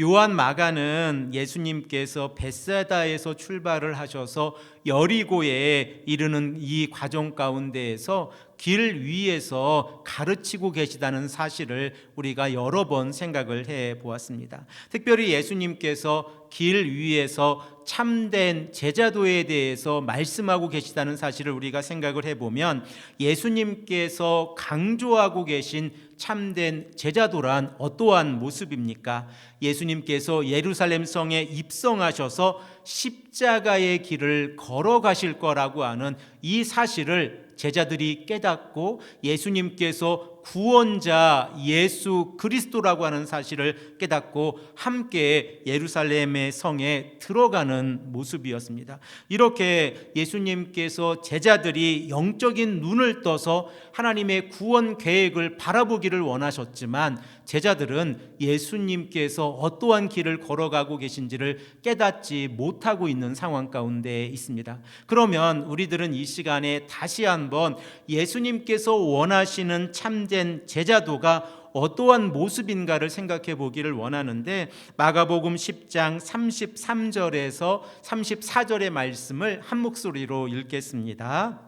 요한 마가는 예수님께서 벳사다에서 출발을 하셔서 여리고에 이르는 이 과정 가운데에서 길 위에서 가르치고 계시다는 사실을 우리가 여러 번 생각을 해 보았습니다. 특별히 예수님께서 길 위에서 참된 제자도에 대해서 말씀하고 계시다는 사실을 우리가 생각을 해보면 예수님께서 강조하고 계신 참된 제자도란 어떠한 모습입니까? 예수님께서 예루살렘 성에 입성하셔서 십자가의 길을 걸어가실 거라고 하는 이 사실을 제자들이 깨닫고 예수님께서 구원자 예수 그리스도라고 하는 사실을 깨닫고 함께 예루살렘의 성에 들어가는 모습이었습니다. 이렇게 예수님께서 제자들이 영적인 눈을 떠서 하나님의 구원 계획을 바라보기를 원하셨지만 제자들은 예수님께서 어떠한 길을 걸어가고 계신지를 깨닫지 못하고 있는 상황 가운데 있습니다. 그러면 우리들은 이 시간에 다시 한번 예수님께서 원하시는 참된 제자도가 어떠한 모습인가를 생각해 보기를 원하는데, 마가복음 10장 33절에서 34절의 말씀을 한 목소리로 읽겠습니다.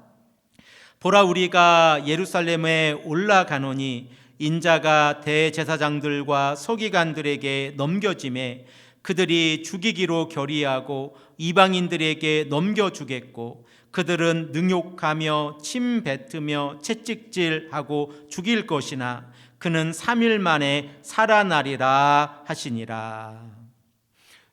보라, 우리가 예루살렘에 올라가노니 인자가 대제사장들과 서기관들에게 넘겨짐에 그들이 죽이기로 결의하고 이방인들에게 넘겨주겠고 그들은 능욕하며 침 뱉으며 채찍질하고 죽일 것이나 그는 3일 만에 살아나리라 하시니라.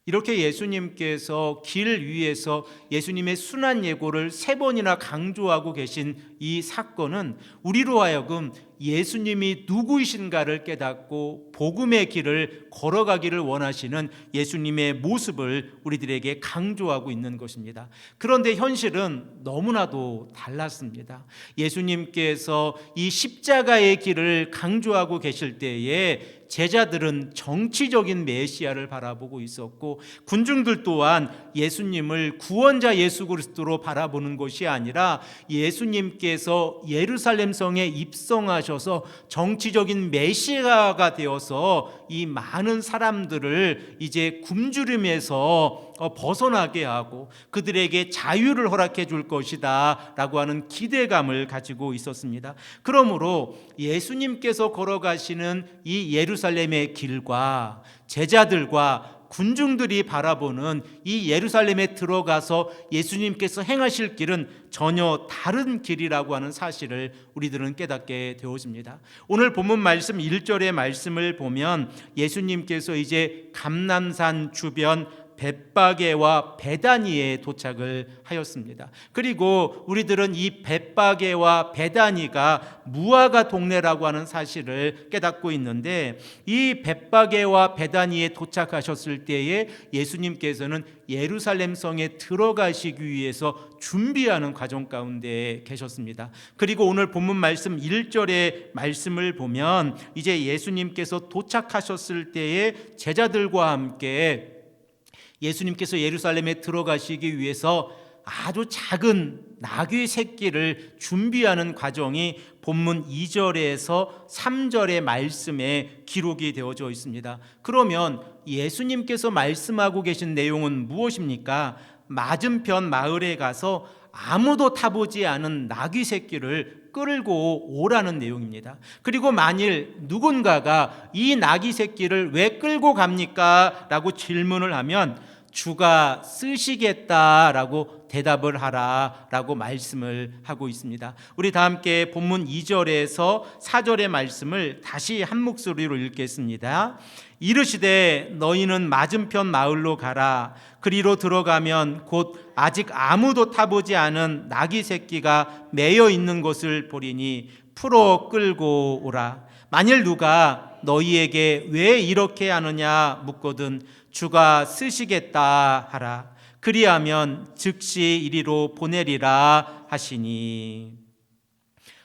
이렇게 예수님께서 길 위에서 예수님의 순환 예고를 3번이나 강조하고 계신 이 사건은 우리로 하여금 예수님이 누구이신가를 깨닫고 복음의 길을 걸어가기를 원하시는 예수님의 모습을 우리들에게 강조하고 있는 것입니다. 그런데 현실은 너무나도 달랐습니다. 예수님께서 이 십자가의 길을 강조하고 계실 때에 제자들은 정치적인 메시아를 바라보고 있었고 군중들 또한 예수님을 구원자 예수 그리스도로 바라보는 것이 아니라 예수님께서 예루살렘 성에 입성하셔서 정치적인 메시아가 되어서 이 많은 사람들을 이제 굶주림에서 벗어나게 하고 그들에게 자유를 허락해 줄 것이다 라고 하는 기대감을 가지고 있었습니다. 그러므로 예수님께서 걸어가시는 이 예루살렘의 길과 제자들과 군중들이 바라보는 이 예루살렘에 들어가서 예수님께서 행하실 길은 전혀 다른 길이라고 하는 사실을 우리들은 깨닫게 되어집니다. 오늘 본문 말씀 1절의 말씀을 보면 예수님께서 이제 감람산 주변 벳바게와 베다니에 도착을 하였습니다. 그리고 우리들은 이 벳바게와 베다니가 무화과 동네라고 하는 사실을 깨닫고 있는데, 이 벳바게와 베다니에 도착하셨을 때에 예수님께서는 예루살렘 성에 들어가시기 위해서 준비하는 과정 가운데 계셨습니다. 그리고 오늘 본문 말씀 1절의 말씀을 보면 이제 예수님께서 도착하셨을 때에 제자들과 함께 예수님께서 예루살렘에 들어가시기 위해서 아주 작은 나귀 새끼를 준비하는 과정이 본문 2절에서 3절의 말씀에 기록이 되어져 있습니다. 그러면 예수님께서 말씀하고 계신 내용은 무엇입니까? 맞은편 마을에 가서 아무도 타보지 않은 나귀 새끼를 끌고 오라는 내용입니다. 그리고 만일 누군가가 이 나귀 새끼를 왜 끌고 갑니까? 라고 질문을 하면 주가 쓰시겠다라고 대답을 하라라고 말씀을 하고 있습니다. 우리 다 함께 본문 2절에서 4절의 말씀을 다시 한 목소리로 읽겠습니다. 이르시되 너희는 맞은편 마을로 가라. 그리로 들어가면 곧 아직 아무도 타보지 않은 나귀 새끼가 매여 있는 것을 보리니 풀어 끌고 오라. 만일 누가 너희에게 왜 이렇게 하느냐 묻거든 주가 쓰시겠다 하라. 그리하면 즉시 이리로 보내리라 하시니.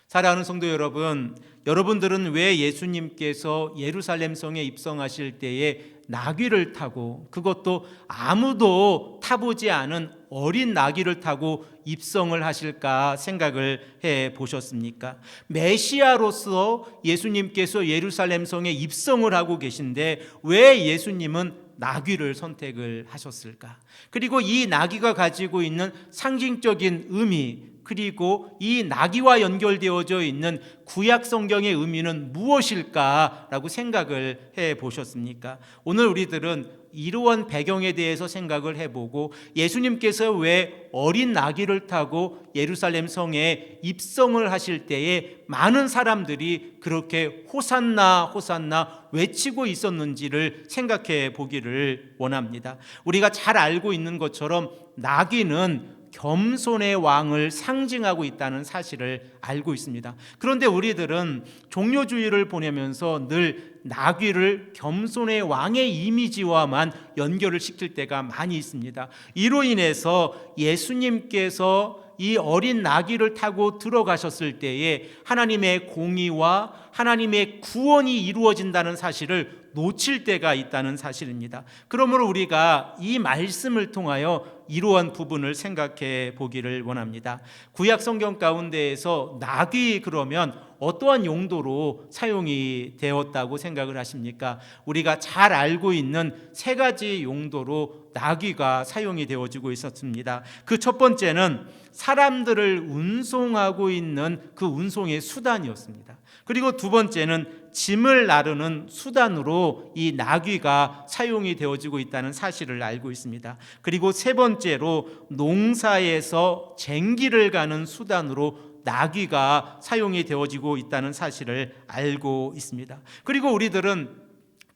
사랑하는 성도 여러분, 여러분들은 왜 예수님께서 예루살렘 성에 입성하실 때에 나귀를 타고, 그것도 아무도 타보지 않은 어린 나귀를 타고 입성을 하실까 생각을 해 보셨습니까? 메시아로서 예수님께서 예루살렘 성에 입성을 하고 계신데 왜 예수님은 나귀를 선택을 하셨을까? 그리고 이 나귀가 가지고 있는 상징적인 의미, 그리고 이 나귀와 연결되어져 있는 구약 성경의 의미는 무엇일까라고 생각을 해 보셨습니까? 오늘 우리들은 이러한 배경에 대해서 생각을 해보고 예수님께서 왜 어린 나귀를 타고 예루살렘 성에 입성을 하실 때에 많은 사람들이 그렇게 호산나 호산나 외치고 있었는지를 생각해 보기를 원합니다. 우리가 잘 알고 있는 것처럼 나귀는 겸손의 왕을 상징하고 있다는 사실을 알고 있습니다. 그런데 우리들은 종교주의를 보내면서 늘 나귀를 겸손의 왕의 이미지와만 연결을 시킬 때가 많이 있습니다. 이로 인해서 예수님께서 이 어린 나귀를 타고 들어가셨을 때에 하나님의 공의와 하나님의 구원이 이루어진다는 사실을 놓칠 때가 있다는 사실입니다. 그러므로 우리가 이 말씀을 통하여 이러한 부분을 생각해 보기를 원합니다. 구약 성경 가운데에서 나귀 그러면 어떠한 용도로 사용이 되었다고 생각을 하십니까? 우리가 잘 알고 있는 세 가지 용도로 나귀가 사용이 되어지고 있었습니다. 그 첫 번째는 사람들을 운송하고 있는 그 운송의 수단이었습니다. 그리고 두 번째는 짐을 나르는 수단으로 이 나귀가 사용이 되어지고 있다는 사실을 알고 있습니다. 그리고 세 번째로 농사에서 쟁기를 가는 수단으로 나귀가 사용이 되어지고 있다는 사실을 알고 있습니다. 그리고 우리들은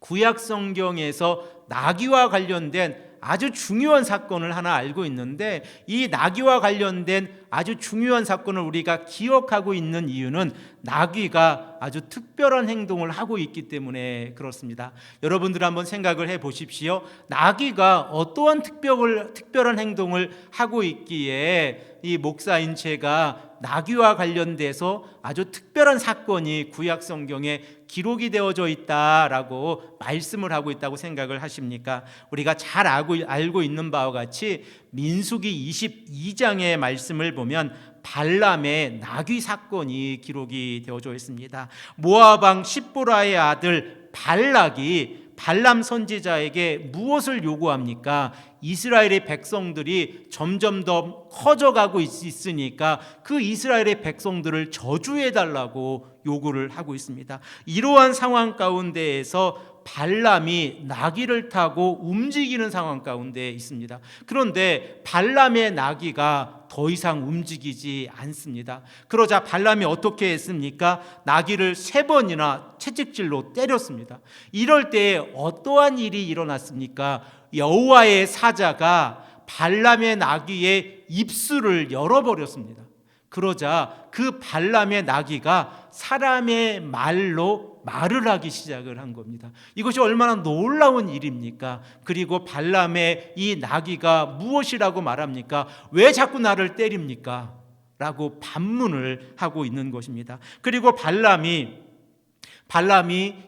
구약 성경에서 나귀와 관련된 아주 중요한 사건을 하나 알고 있는데, 이 나귀와 관련된 아주 중요한 사건을 우리가 기억하고 있는 이유는 나귀가 아주 특별한 행동을 하고 있기 때문에 그렇습니다. 여러분들 한번 생각을 해 보십시오. 나귀가 어떠한 특별한 행동을 하고 있기에 이 목사인 제가 나귀와 관련돼서 아주 특별한 사건이 구약 성경에 기록이 되어져 있다라고 말씀을 하고 있다고 생각을 하십니까? 우리가 잘 알고 있는 바와 같이 민수기 22장의 말씀을 보면 발람의 나귀 사건이 기록이 되어져 있습니다. 모압 왕 십보라의 아들 발락이 발람 선지자에게 무엇을 요구합니까? 이스라엘의 백성들이 점점 더 커져가고 있으니까 그 이스라엘의 백성들을 저주해달라고 요구를 하고 있습니다. 이러한 상황 가운데에서 발람이 나귀를 타고 움직이는 상황 가운데 있습니다. 그런데 발람의 나귀가 더 이상 움직이지 않습니다. 그러자 발람이 어떻게 했습니까? 나귀를 3번이나 채찍질로 때렸습니다. 이럴 때 어떠한 일이 일어났습니까? 여호와의 사자가 발람의 나귀의 입술을 열어버렸습니다. 그러자 그 발람의 나귀가 사람의 말로 말을 하기 시작을 한 겁니다. 이것이 얼마나 놀라운 일입니까? 그리고 발람의 이 나귀가 무엇이라고 말합니까? 왜 자꾸 나를 때립니까? 라고 반문을 하고 있는 것입니다. 그리고 발람이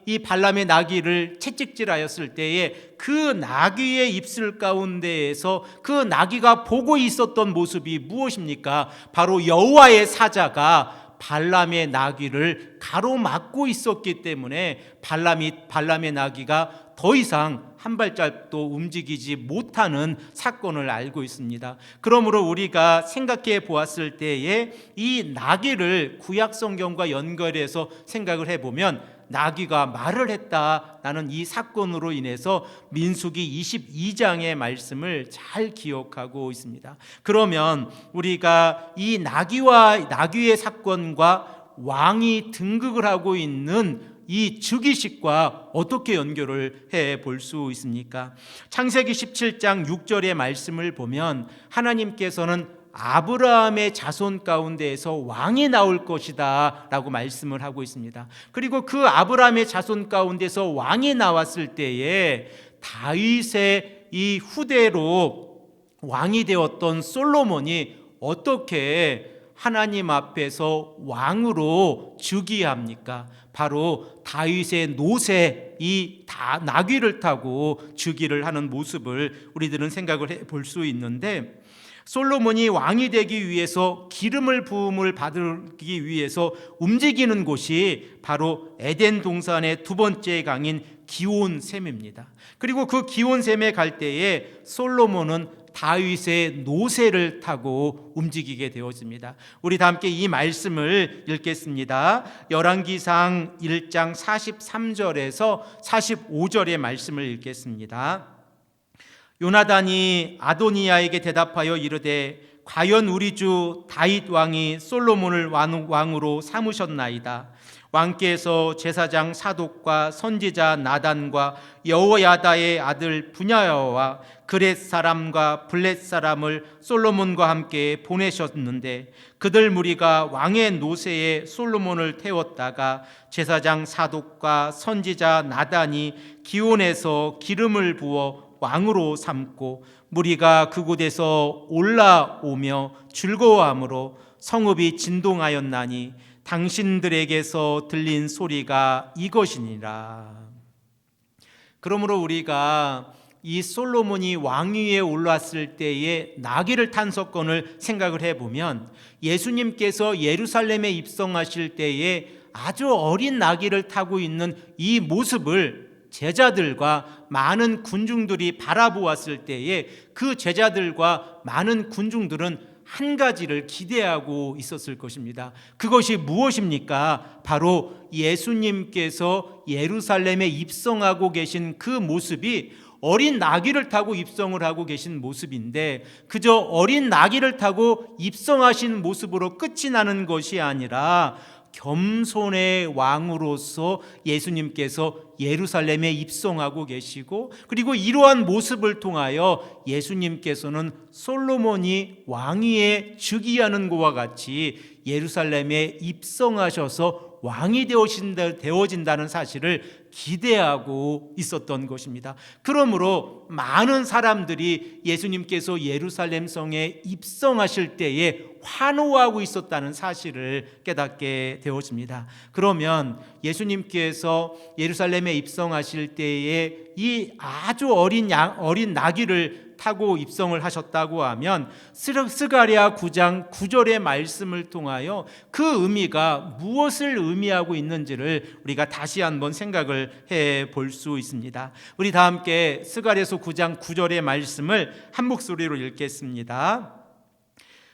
이 발람의 나귀를 채찍질하였을 때에 그 나귀의 입술 가운데에서 그 나귀가 보고 있었던 모습이 무엇입니까? 바로 여호와의 사자가 발람의 나귀를 가로막고 있었기 때문에 발람의 나귀가 더 이상 한 발짝도 움직이지 못하는 사건을 알고 있습니다. 그러므로 우리가 생각해 보았을 때에 이 나귀를 구약 성경과 연결해서 생각을 해보면 나귀가 말을 했다라는 이 사건으로 인해서 민수기 22장의 말씀을 잘 기억하고 있습니다. 그러면 우리가 이 나귀의 사건과 왕이 등극을 하고 있는 이 즉위식과 어떻게 연결을 해 볼 수 있습니까? 창세기 17장 6절의 말씀을 보면 하나님께서는 아브라함의 자손 가운데에서 왕이 나올 것이다 라고 말씀을 하고 있습니다. 그리고 그 아브라함의 자손 가운데서 왕이 나왔을 때에 다윗의 이 후대로 왕이 되었던 솔로몬이 어떻게 하나님 앞에서 왕으로 즉위합니까? 바로 다윗의 노새 이 나귀를 타고 즉위를 하는 모습을 우리들은 생각을 해볼 수 있는데, 솔로몬이 왕이 되기 위해서 기름을 부음을 받기 위해서 움직이는 곳이 바로 에덴 동산의 두 번째 강인 기온샘입니다. 그리고 그 기온샘에 갈 때에 솔로몬은 다윗의 노새를 타고 움직이게 되어집니다. 우리 다 함께 이 말씀을 읽겠습니다. 열왕기상 1장 43절에서 45절의 말씀을 읽겠습니다. 요나단이 아도니야에게 대답하여 이르되 과연 우리 주 다윗 왕이 솔로몬을 왕으로 삼으셨나이다. 왕께서 제사장 사독과 선지자 나단과 여호야다의 아들 분야야와 그렛 사람과 블렛 사람을 솔로몬과 함께 보내셨는데 그들 무리가 왕의 노새에 솔로몬을 태웠다가 제사장 사독과 선지자 나단이 기온에서 기름을 부어 왕으로 삼고 무리가 그곳에서 올라오며 즐거워함으로 성읍이 진동하였나니 당신들에게서 들린 소리가 이것이니라. 그러므로 우리가 이 솔로몬이 왕위에 올랐을 때의 나귀를 탄 사건을 생각을 해보면, 예수님께서 예루살렘에 입성하실 때에 아주 어린 나귀를 타고 있는 이 모습을 제자들과 많은 군중들이 바라보았을 때에 그 제자들과 많은 군중들은 한 가지를 기대하고 있었을 것입니다. 그것이 무엇입니까? 바로 예수님께서 예루살렘에 입성하고 계신 그 모습이 어린 나귀를 타고 입성을 하고 계신 모습인데, 그저 어린 나귀를 타고 입성하신 모습으로 끝이 나는 것이 아니라 겸손의 왕으로서 예수님께서 예루살렘에 입성하고 계시고, 그리고 이러한 모습을 통하여 예수님께서는 솔로몬이 왕위에 즉위하는 것과 같이 예루살렘에 입성하셔서 왕이 되어진다는 사실을 기대하고 있었던 것입니다. 그러므로 많은 사람들이 예수님께서 예루살렘 성에 입성하실 때에 환호하고 있었다는 사실을 깨닫게 되어집니다. 그러면 예수님께서 예루살렘에 입성하실 때에 이 아주 어린 나귀를 타고 입성을 하셨다고 하면 스가랴 9장 9절의 말씀을 통하여 그 의미가 무엇을 의미하고 있는지를 우리가 다시 한번 생각을 해 볼 수 있습니다. 우리 다 함께 스가랴서 9장 9절의 말씀을 한 목소리로 읽겠습니다.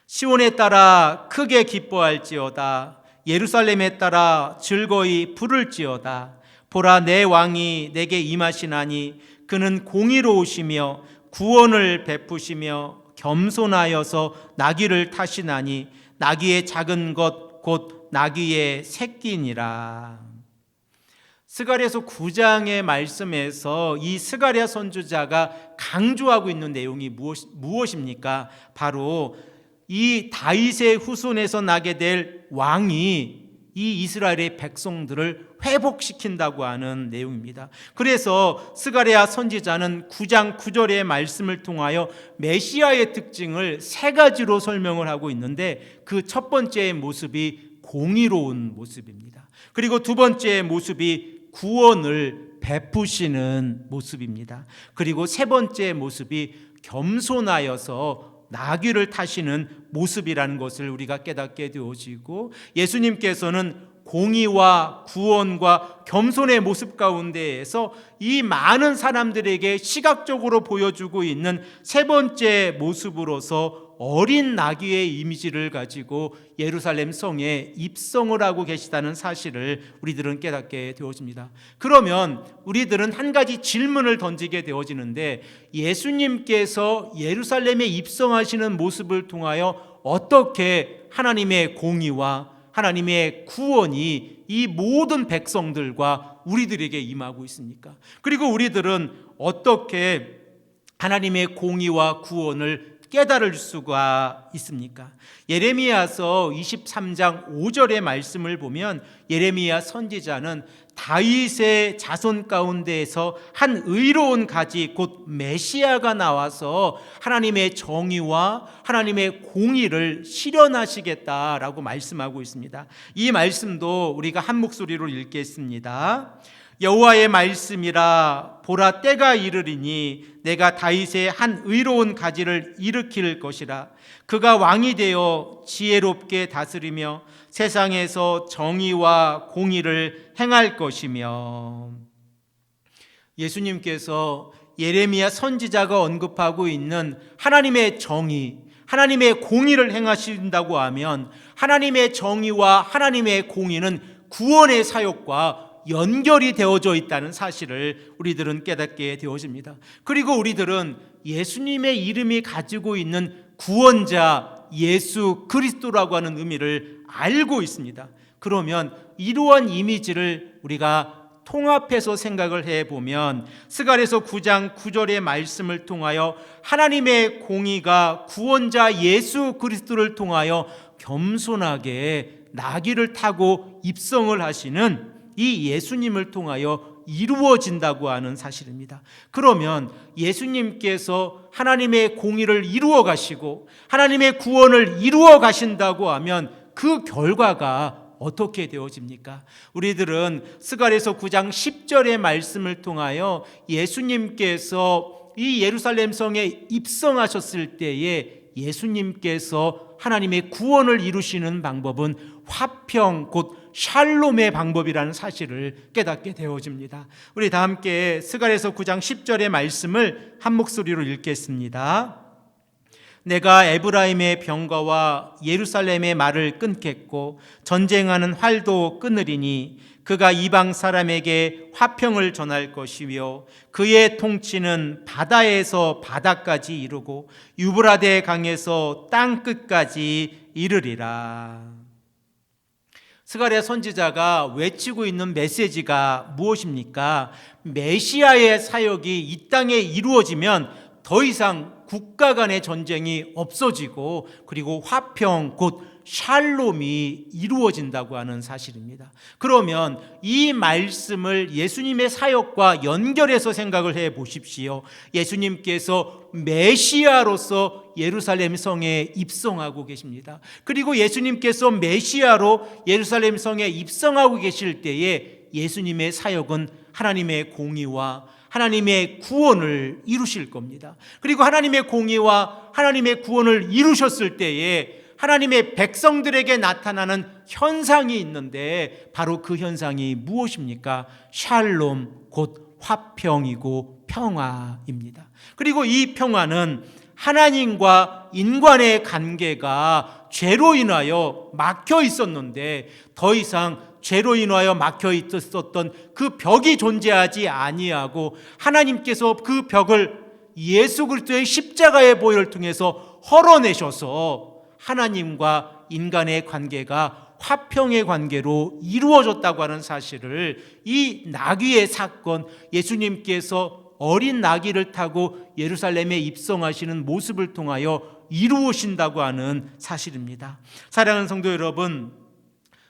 시온에 따라 크게 기뻐할지어다. 예루살렘에 따라 즐거이 부를지어다. 보라, 내 왕이 내게 임하시나니 그는 공의로우시며 구원을 베푸시며 겸손하여서 나귀를 타시나니 나귀의 작은 것 곧 나귀의 새끼니라. 스가랴서 9장의 말씀에서 이 스가랴 선지자가 강조하고 있는 내용이 무엇입니까? 바로 이 다윗의 후손에서 나게 될 왕이 이 이스라엘의 백성들을 회복시킨다고 하는 내용입니다. 그래서 스가랴 선지자는 9장 9절의 말씀을 통하여 메시아의 특징을 세 가지로 설명을 하고 있는데, 그 첫 번째의 모습이 공의로운 모습입니다. 그리고 두 번째의 모습이 구원을 베푸시는 모습입니다. 그리고 세 번째 모습이 겸손하여서 나귀를 타시는 모습이라는 것을 우리가 깨닫게 되어지고, 예수님께서는 공의와 구원과 겸손의 모습 가운데에서 이 많은 사람들에게 시각적으로 보여주고 있는 세 번째 모습으로서 어린 나귀의 이미지를 가지고 예루살렘 성에 입성을 하고 계시다는 사실을 우리들은 깨닫게 되어집니다. 그러면 우리들은 한 가지 질문을 던지게 되어지는데, 예수님께서 예루살렘에 입성하시는 모습을 통하여 어떻게 하나님의 공의와 하나님의 구원이 이 모든 백성들과 우리들에게 임하고 있습니까? 그리고 우리들은 어떻게 하나님의 공의와 구원을 깨달을 수가 있습니까? 예레미야서 23장 5절의 말씀을 보면 예레미야 선지자는 다윗의 자손 가운데에서 한 의로운 가지 곧 메시아가 나와서 하나님의 정의와 하나님의 공의를 실현하시겠다라고 말씀하고 있습니다. 이 말씀도 우리가 한 목소리로 읽겠습니다. 여호와의 말씀이라, 보라 때가 이르리니 내가 다윗의 한 의로운 가지를 일으킬 것이라. 그가 왕이 되어 지혜롭게 다스리며 세상에서 정의와 공의를 행할 것이며. 예수님께서 예레미야 선지자가 언급하고 있는 하나님의 정의, 하나님의 공의를 행하신다고 하면 하나님의 정의와 하나님의 공의는 구원의 사역과 연결이 되어져 있다는 사실을 우리들은 깨닫게 되어집니다. 그리고 우리들은 예수님의 이름이 가지고 있는 구원자 예수 그리스도라고 하는 의미를 알고 있습니다. 그러면 이러한 이미지를 우리가 통합해서 생각을 해보면 스가랴서 9장 9절의 말씀을 통하여 하나님의 공의가 구원자 예수 그리스도를 통하여 겸손하게 나귀를 타고 입성을 하시는 이 예수님을 통하여 이루어진다고 하는 사실입니다. 그러면 예수님께서 하나님의 공의를 이루어 가시고 하나님의 구원을 이루어 가신다고 하면 그 결과가 어떻게 되어집니까? 우리들은 스가랴서 9장 10절의 말씀을 통하여 예수님께서 이 예루살렘 성에 입성하셨을 때에 예수님께서 하나님의 구원을 이루시는 방법은 화평 곧 샬롬의 방법이라는 사실을 깨닫게 되어집니다. 우리 다 함께 스가랴서 9장 10절의 말씀을 한 목소리로 읽겠습니다. 내가 에브라임의 병거와 예루살렘의 말을 끊겠고 전쟁하는 활도 끊으리니 그가 이방 사람에게 화평을 전할 것이며 그의 통치는 바다에서 바다까지 이르고 유브라데 강에서 땅 끝까지 이르리라. 스가랴 선지자가 외치고 있는 메시지가 무엇입니까? 메시아의 사역이 이 땅에 이루어지면 더 이상 국가 간의 전쟁이 없어지고 그리고 화평 곧 샬롬이 이루어진다고 하는 사실입니다. 그러면 이 말씀을 예수님의 사역과 연결해서 생각을 해 보십시오. 예수님께서 메시아로서 예루살렘 성에 입성하고 계십니다. 그리고 예수님께서 메시아로 예루살렘 성에 입성하고 계실 때에 예수님의 사역은 하나님의 공의와 하나님의 구원을 이루실 겁니다. 그리고 하나님의 공의와 하나님의 구원을 이루셨을 때에 하나님의 백성들에게 나타나는 현상이 있는데 바로 그 현상이 무엇입니까? 샬롬 곧 화평이고 평화입니다. 그리고 이 평화는 하나님과 인간의 관계가 죄로 인하여 막혀 있었는데 더 이상 죄로 인하여 막혀 있었던 그 벽이 존재하지 아니하고 하나님께서 그 벽을 예수 그리스도의 십자가의 보혈을 통해서 헐어내셔서 하나님과 인간의 관계가 화평의 관계로 이루어졌다고 하는 사실을 이 나귀의 사건, 예수님께서 어린 나귀를 타고 예루살렘에 입성하시는 모습을 통하여 이루어진다고 하는 사실입니다. 사랑하는 성도 여러분,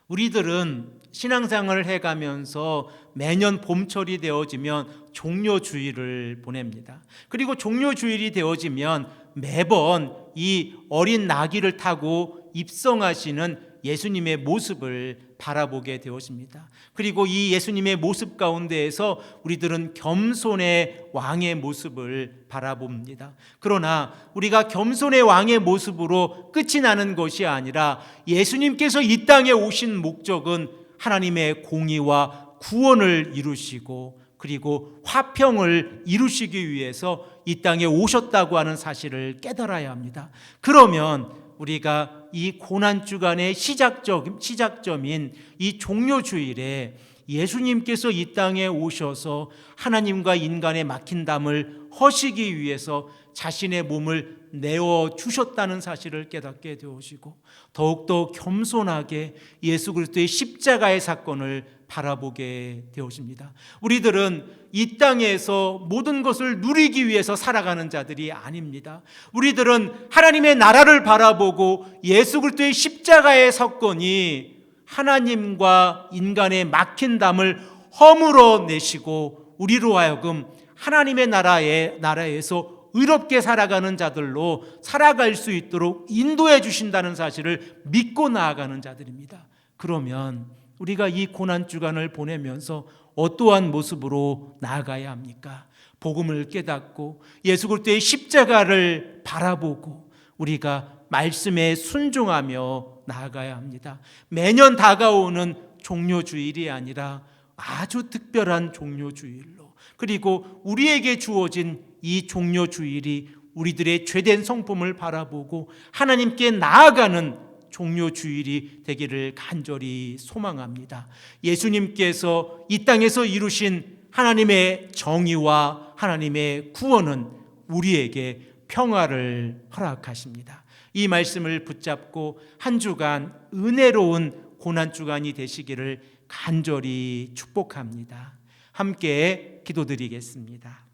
우리들은 신앙생활을 해가면서 매년 봄철이 되어지면 종려주일을 보냅니다. 그리고 종려주일이 되어지면 매번 이 어린 나귀를 타고 입성하시는 예수님의 모습을 바라보게 되었습니다. 그리고 이 예수님의 모습 가운데에서 우리들은 겸손의 왕의 모습을 바라봅니다. 그러나 우리가 겸손의 왕의 모습으로 끝이 나는 것이 아니라 예수님께서 이 땅에 오신 목적은 하나님의 공의와 구원을 이루시고 그리고 화평을 이루시기 위해서 이 땅에 오셨다고 하는 사실을 깨달아야 합니다. 그러면 우리가 이 고난주간의 시작점인 이 종려주일에 예수님께서 이 땅에 오셔서 하나님과 인간의 막힌 담을 허시기 위해서 자신의 몸을 내어주셨다는 사실을 깨닫게 되어지고 더욱더 겸손하게 예수 그리스도의 십자가의 사건을 바라보게 되어집니다. 우리들은 이 땅에서 모든 것을 누리기 위해서 살아가는 자들이 아닙니다. 우리들은 하나님의 나라를 바라보고 예수 그리스도의 십자가의 사건이 하나님과 인간의 막힌 담을 허물어 내시고 우리로 하여금 하나님의 나라에서 의롭게 살아가는 자들로 살아갈 수 있도록 인도해 주신다는 사실을 믿고 나아가는 자들입니다. 그러면 우리가 이 고난주간을 보내면서 어떠한 모습으로 나아가야 합니까? 복음을 깨닫고 예수 그리스도의 십자가를 바라보고 우리가 말씀에 순종하며 나아가야 합니다. 매년 다가오는 종료주일이 아니라 아주 특별한 종료주일로, 그리고 우리에게 주어진 이 종료주일이 우리들의 죄된 성품을 바라보고 하나님께 나아가는 종료주일이 되기를 간절히 소망합니다. 예수님께서 이 땅에서 이루신 하나님의 정의와 하나님의 구원은 우리에게 평화를 허락하십니다. 이 말씀을 붙잡고 한 주간 은혜로운 고난주간이 되시기를 간절히 축복합니다. 함께 기도드리겠습니다.